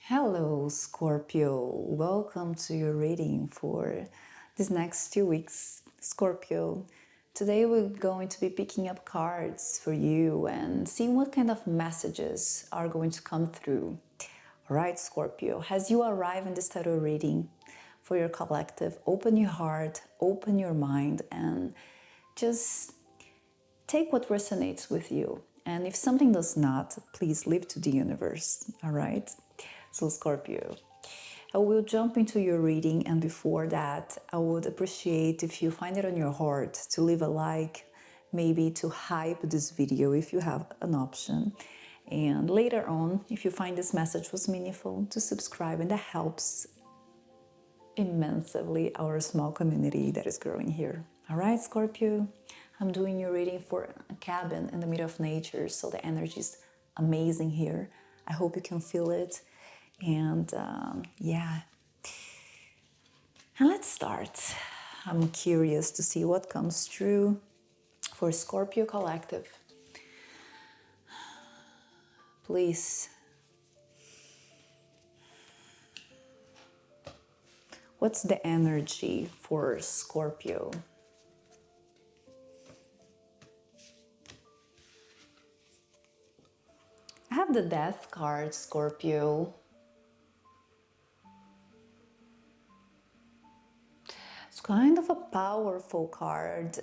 Hello, Scorpio. Welcome to your reading for these next 2 weeks, Scorpio. Today we're going to be picking up cards for you and seeing what kind of messages are going to come through. All right, Scorpio, as you arrive in this tarot reading for your collective, open your heart, open your mind, and just take what resonates with you. And if something does not, please leave to the universe. All right? So, Scorpio, I will jump into your reading, and before that, I would appreciate if you find it on your heart to leave a like, maybe to hype this video if you have an option. And later on, if you find this message was meaningful, to subscribe, and that helps immensely our small community that is growing here. All right, Scorpio, I'm doing your reading for a cabin in the middle of nature, so the energy is amazing here. I hope you can feel it. And yeah, and let's start. I'm curious to see what comes through for Scorpio Collective. Please, what's the energy for Scorpio? I have the Death card, Scorpio. It's kind of a powerful card.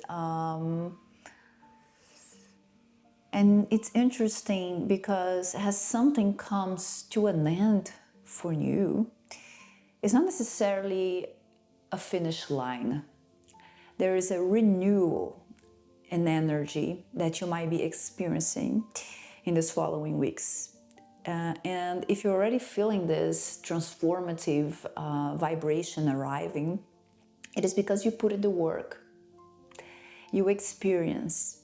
And it's interesting because as something comes to an end for you, it's not necessarily a finish line. There is a renewal in energy that you might be experiencing in these following weeks. And if you're already feeling this transformative vibration arriving, it is because you put in the work, you experience,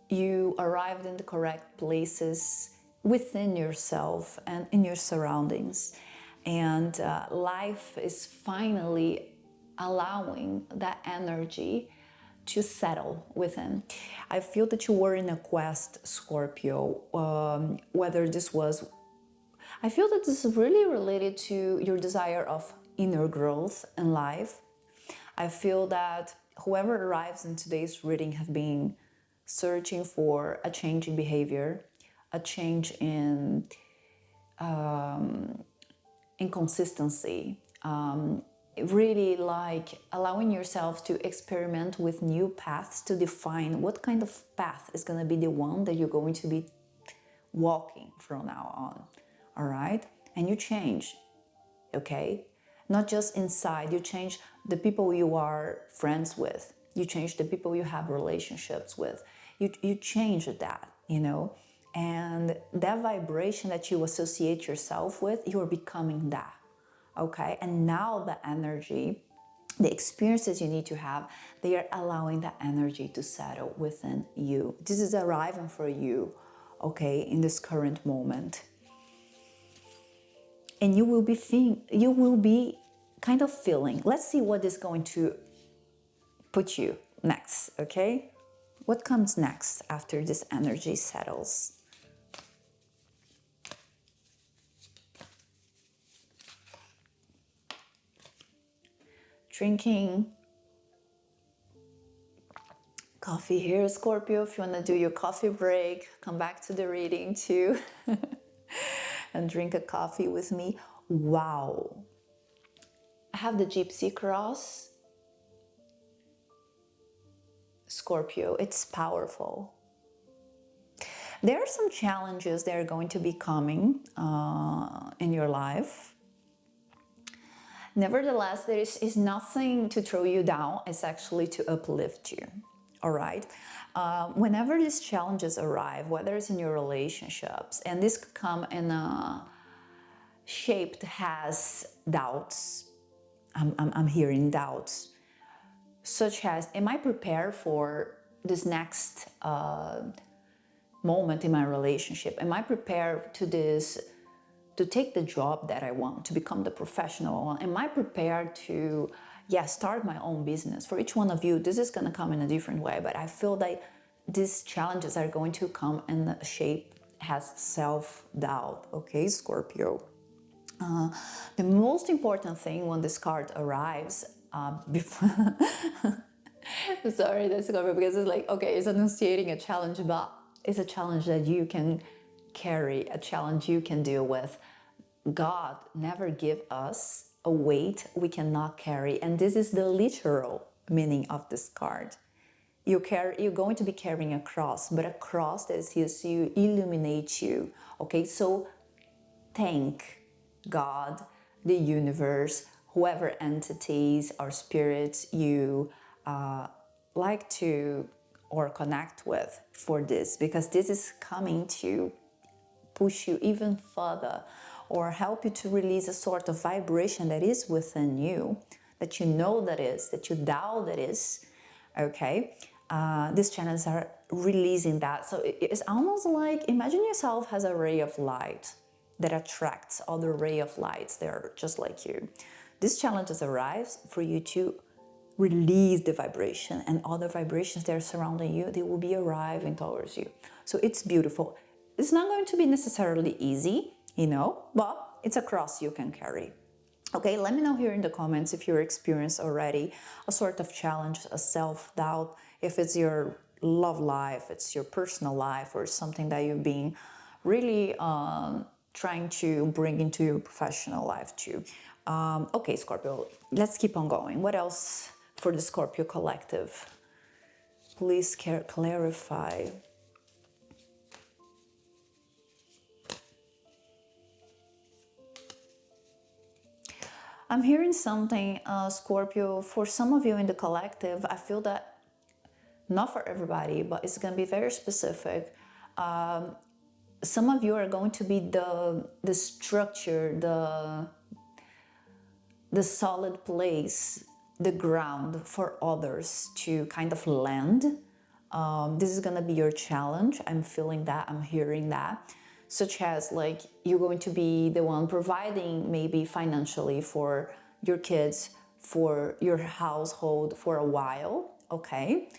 you arrived in the correct places within yourself and in your surroundings. And life is finally allowing that energy to settle within. I feel that you were in a quest, Scorpio, whether this was, I feel that this is really related to your desire of inner growth in life. I feel that whoever arrives in today's reading have been searching for a change in behavior, a change in consistency, really like allowing yourself to experiment with new paths to define what kind of path is going to be the one that you're going to be walking from now on. All right? And you change, okay? Not just inside, you change the people you are friends with, you change the people you have relationships with, you change that, you know, and that vibration that you associate yourself with, you are becoming that, okay? And now the energy, the experiences you need to have, they are allowing that energy to settle within you. This is arriving for you, okay, in this current moment. And you will be kind of feeling, let's see what is going to put you next, okay? What comes next after this energy settles? Drinking coffee here, Scorpio. If you want to do your coffee break, come back to the reading too and drink a coffee with me. Wow. I have the Gypsy Cross. Scorpio, it's powerful. There are some challenges that are going to be coming in your life. Nevertheless, there is nothing to throw you down. It's actually to uplift you. All right. Whenever these challenges arrive, whether it's in your relationships, and this could come in a shape that has doubts. I'm hearing doubts, such as, am I prepared for this next moment in my relationship? Am I prepared to take the job that I want, to become the professional I want? Am I prepared to, start my own business? For each one of you, this is going to come in a different way, but I feel that these challenges are going to come in the shape as self-doubt, okay, Scorpio? The most important thing when this card arrives, before sorry, that's covered because it's like, okay, it's enunciating a challenge, but it's a challenge that you can carry, a challenge you can deal with. God never give us a weight we cannot carry, and this is the literal meaning of this card. You're going to be carrying a cross, but a cross that is here to illuminate you. Okay, so thank God, the universe, whoever entities or spirits you like to or connect with for this, because this is coming to push you even further or help you to release a sort of vibration that is within you, that you know that is, that you doubt that is, okay? These channels are releasing that. So it's almost like, imagine yourself as a ray of light that attracts other ray of lights that are just like you. This challenge arrives for you to release the vibration, and other vibrations that are surrounding you, they will be arriving towards you. So it's beautiful. It's not going to be necessarily easy, but it's a cross you can carry. Okay, let me know here in the comments if you experienced already a sort of challenge, a self-doubt, if it's your love life, it's your personal life, or something that you've been really trying to bring into your professional life too. Okay, Scorpio, let's keep on going. What else for the Scorpio collective? Please clarify. I'm hearing something, Scorpio, for some of you in the collective. I feel that not for everybody, but it's going to be very specific. Some of you are going to be the structure, the solid place, the ground for others to kind of land. This is going to be your challenge. I'm feeling that, I'm hearing that. Such as, like, you're going to be the one providing maybe financially for your kids, for your household for a while, okay?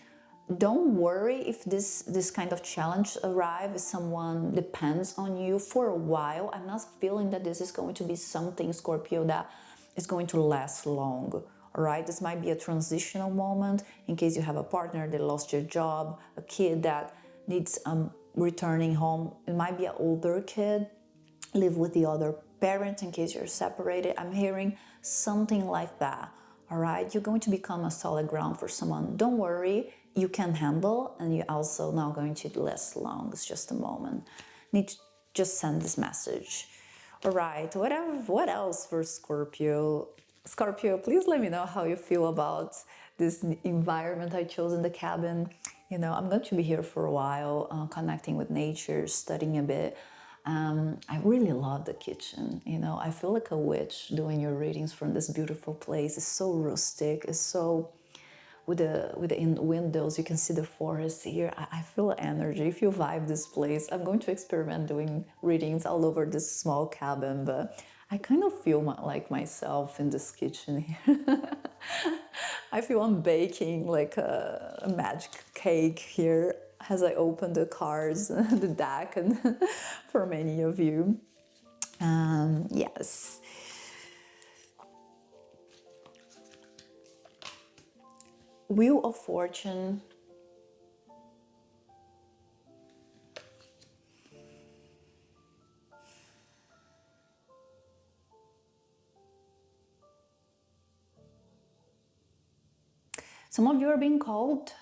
Don't worry if this kind of challenge arrives, someone depends on you for a while. I'm not feeling that this is going to be something, Scorpio, that is going to last long. All right, this might be a transitional moment in case you have a partner that lost your job, a kid that needs returning home. It might be an older kid, live with the other parent in case you're separated. I'm hearing something like that. All right, you're going to become a solid ground for someone. Don't worry, you can handle, and you're also not going to last long. It's just a moment. Need to just send this message. All right, what else for Scorpio? Scorpio, please let me know how you feel about this environment I chose in the cabin. I'm going to be here for a while, connecting with nature, studying a bit. I really love the kitchen. I feel like a witch doing your readings from this beautiful place. It's so rustic. It's so, with the windows, you can see the forest here. I feel energy. If you vibe this place, I'm going to experiment doing readings all over this small cabin, but I kind of feel like myself in this kitchen here. I feel I'm baking like a magic cake here as I open the cards, the deck, and for many of you. Yes. Wheel of Fortune. Some of you are being called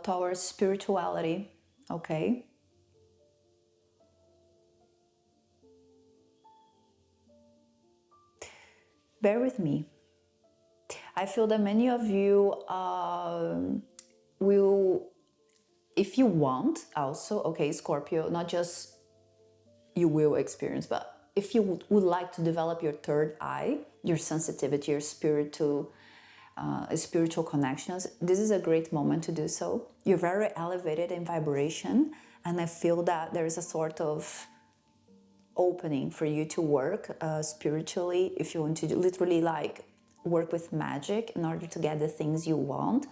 towards spirituality, okay? Bear with me. I feel that many of you will, if you want also, okay, Scorpio, not just you will experience, but if you would like to develop your third eye, your sensitivity, your spiritual connections, this is a great moment to do so. You're very elevated in vibration, and I feel that there is a sort of opening for you to work spiritually, if you want to literally like work with magic in order to get the things you want.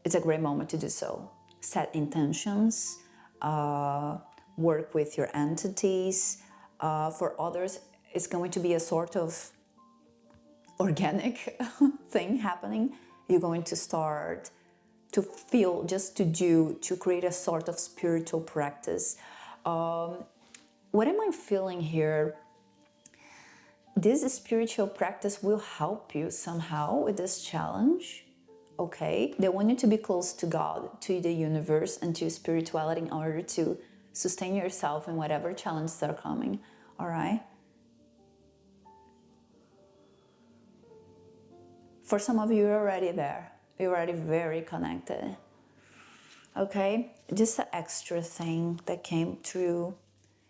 It's a great moment to do so. Set intentions, work with your entities. For others, It's going to be a sort of organic thing happening. You're going to start to feel, just to do, to create a sort of spiritual practice. What am I feeling here? This spiritual practice will help you somehow with this challenge. Okay, they want you to be close to God, to the universe, and to spirituality in order to sustain yourself in whatever challenges are coming. All right. For some of you, you're already there. You're already very connected. Okay, just an extra thing that came through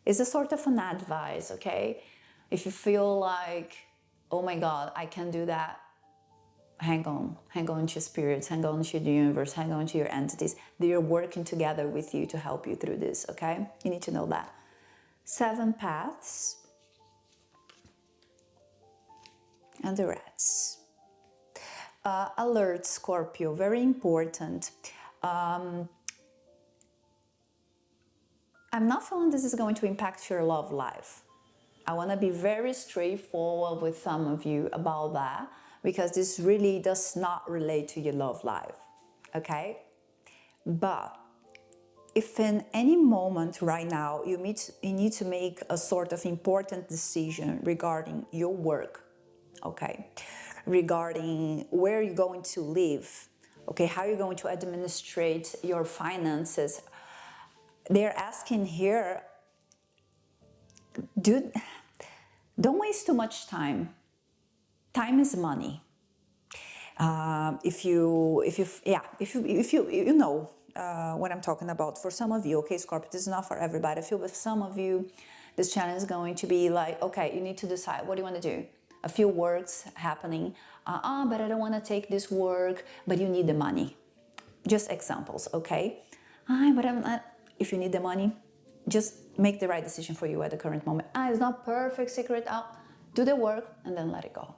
is a sort of an advice. Okay, if you feel like, oh my God, I can't do that, hang on to spirits, hang on to the universe, hang on to your entities. They are working together with you to help you through this. Okay, you need to know that. 7 paths and the rats. Alert, Scorpio, very important. I'm not feeling this is going to impact your love life. I want to be very straightforward with some of you about that, because this really does not relate to your love life, okay? But if in any moment right now you need to make a sort of important decision regarding your work, okay, regarding where you're going to live, okay, how you're going to administrate your finances, they're asking here, don't waste too much time. Time is money. If you know what I'm talking about. For some of you, okay, Scorpio, this is not for everybody. I feel with some of you, this challenge is going to be like, okay, you need to decide what do you want to do. A few works happening. But I don't want to take this work. But you need the money. Just examples, okay? But I'm not. If you need the money, just make the right decision for you at the current moment. It's not perfect, secret out. Do the work and then let it go.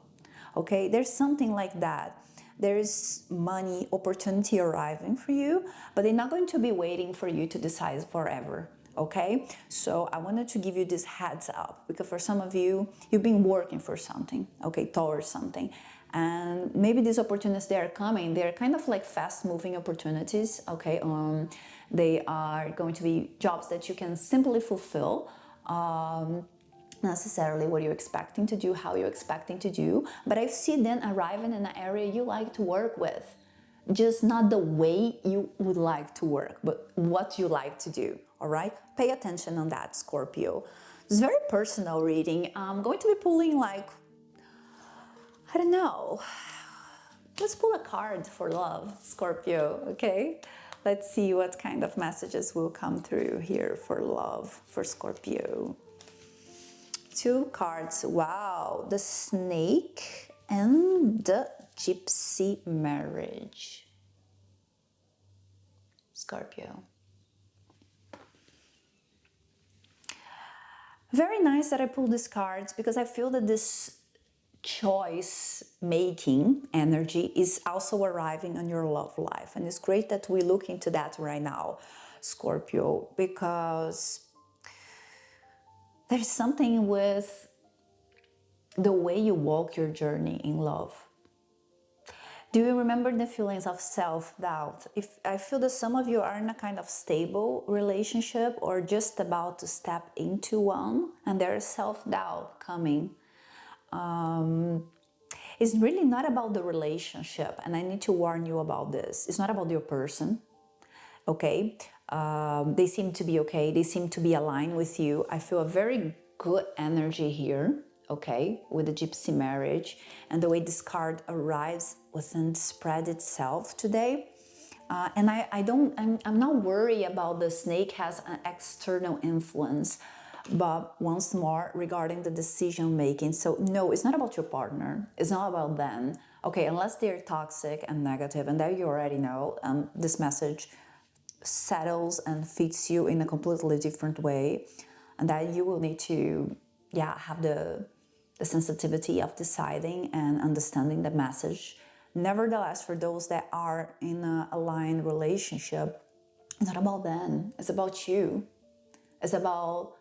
Okay, there's something like that. There's money, opportunity arriving for you, but they're not going to be waiting for you to decide forever. Okay, so I wanted to give you this heads up, because for some of you, you've been working for something, okay, towards something, and maybe these opportunities that are coming, they're kind of like fast-moving opportunities. Okay, they are going to be jobs that you can simply fulfill. Necessarily what you're expecting to do, how you're expecting to do, but I see them arriving in an area you like to work with, just not the way you would like to work, but what you like to do. All right, pay attention on that, Scorpio. It's very personal reading. I'm going to be pulling, like, I don't know, let's pull a card for love, Scorpio. Okay, let's see what kind of messages will come through here for love for Scorpio. 2 cards. Wow, the snake and the gypsy marriage. Scorpio. Very nice that I pulled these cards, because I feel that this choice making energy is also arriving on your love life, and it's great that we look into that right now, Scorpio, because there's something with the way you walk your journey in love. Do you remember the feelings of self-doubt? If I feel that some of you are in a kind of stable relationship or just about to step into one, and there is self-doubt coming. It's really not about the relationship, and I need to warn you about this. It's not about your person, okay? They seem to be okay. They seem to be aligned with you. I feel a very good energy here, okay, with the gypsy marriage, and the way this card arrives within spread itself today. And I'm not worried about the snake has an external influence, but once more regarding the decision making. So no, it's not about your partner. It's not about them. Okay, unless they're toxic and negative, and that you already know, this message settles and fits you in a completely different way, and that you will need to have the sensitivity of deciding and understanding the message. Nevertheless, for those that are in an aligned relationship, it's not about them, it's about you. It's about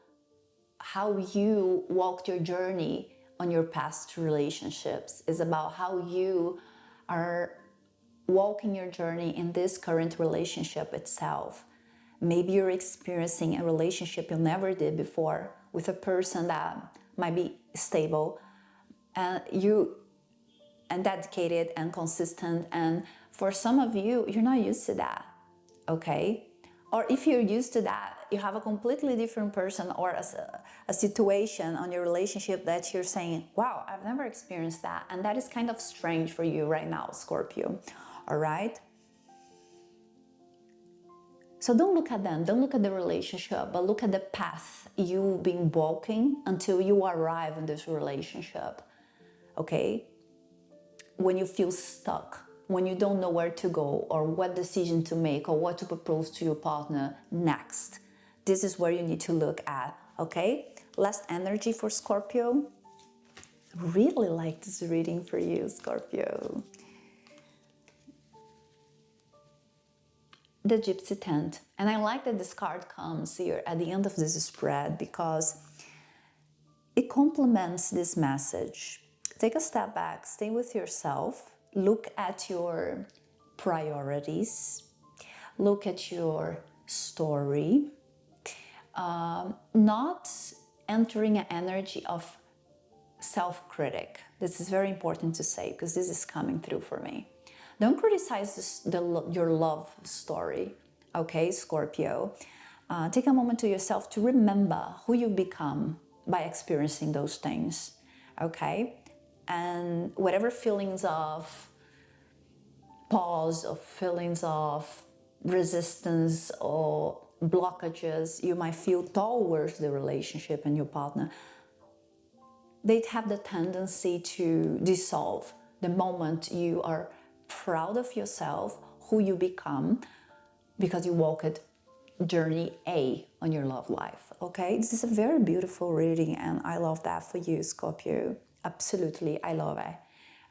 how you walked your journey on your past relationships. It's about how you are walking your journey in this current relationship itself. Maybe you're experiencing a relationship you never did before with a person that might be stable and dedicated and consistent, and for some of you, you're not used to that, okay? Or if you're used to that, you have a completely different person or a situation on your relationship that you're saying, wow, I've never experienced that, and that is kind of strange for you right now, Scorpio. All right? So don't look at them, don't look at the relationship, but look at the path you've been walking until you arrive in this relationship, okay? When you feel stuck, when you don't know where to go or what decision to make or what to propose to your partner next, this is where you need to look at, okay? Last energy for Scorpio. Really like this reading for you, Scorpio. The Gypsy Tent. And I like that this card comes here at the end of this spread because it complements this message. Take a step back, stay with yourself, look at your priorities, look at your story, not entering an energy of self-critic. This is very important to say because this is coming through for me. Don't criticize your love story, okay, Scorpio? Take a moment to yourself to remember who you've become by experiencing those things, okay? And whatever feelings of pause, or feelings of resistance or blockages you might feel towards the relationship and your partner, they have the tendency to dissolve the moment you are proud of yourself, who you become, because you walked journey A on your love life, okay? This is a very beautiful reading and I love that for you, Scorpio. Absolutely, I love it,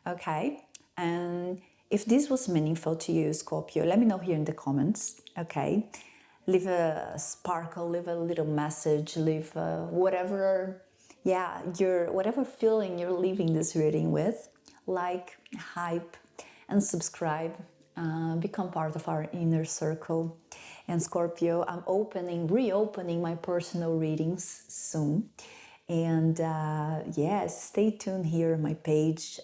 okay? And if this was meaningful to you, Scorpio, let me know here in the comments, okay? Leave a sparkle, leave a little message, leave whatever, yeah, whatever feeling you're leaving this reading with. Like, hype, and subscribe. Become part of our inner circle. And Scorpio, I'm reopening my personal readings soon. And yes, stay tuned here on my page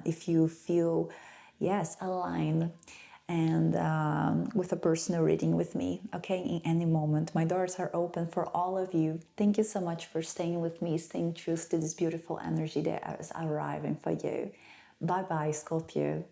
if you feel, yes, aligned and with a personal reading with me, okay, in any moment. My doors are open for all of you. Thank you so much for staying with me, staying true to this beautiful energy that is arriving for you. Bye-bye, Scorpio.